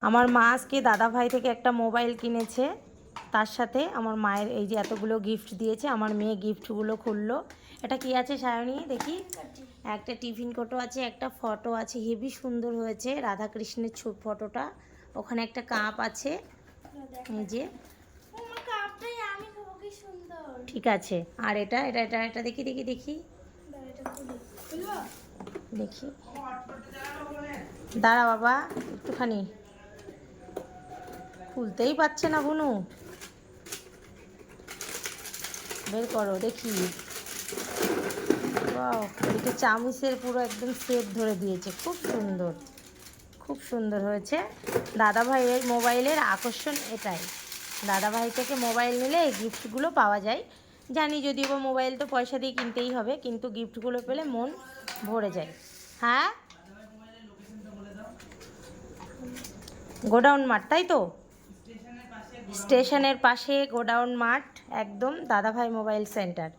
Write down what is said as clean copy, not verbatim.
আমার মা আজকে দাদা ভাই থেকে একটা মোবাইল কিনেছে, তার সাথে আমার মায়ের এই যে এতগুলো গিফট দিয়েছে। আমার মেয়ে গিফটগুলো খুললো। এটা কি আছে সায়নী দেখি? একটা টিফিন কোটো আছে, একটা ফটো আছে, হেভি সুন্দর হয়েছে রাধাকৃষ্ণের ফটোটা। ওখানে একটা কাপ আছে, এই যে ঠিক আছে। আর এটা এটা এটা এটা দেখি দেখি দেখি দেখি, দাঁড়া বাবা একটুখানি, খুলতেই পারছে না বুনু, বের করো দেখি। ওয়াও, এদিকে চামিচের পুরো একদম সেট ধরে দিয়েছে, খুব সুন্দর, খুব সুন্দর হয়েছে। দাদাভাইয়ের মোবাইলের আকর্ষণ এটাই, দাদাভাই থেকে মোবাইল নিলে এই গিফটগুলো পাওয়া যায়। জানি যদিও বা মোবাইল তো পয়সা দিয়ে কিনতেই হবে, কিন্তু গিফটগুলো পেলে মন ভরে যায়। হ্যাঁ, গোডাউন মাঠ, তাই তো? স্টেশনের পাশে গোডাউন মাঠ, একদম দাদাভাই মোবাইল সেন্টার।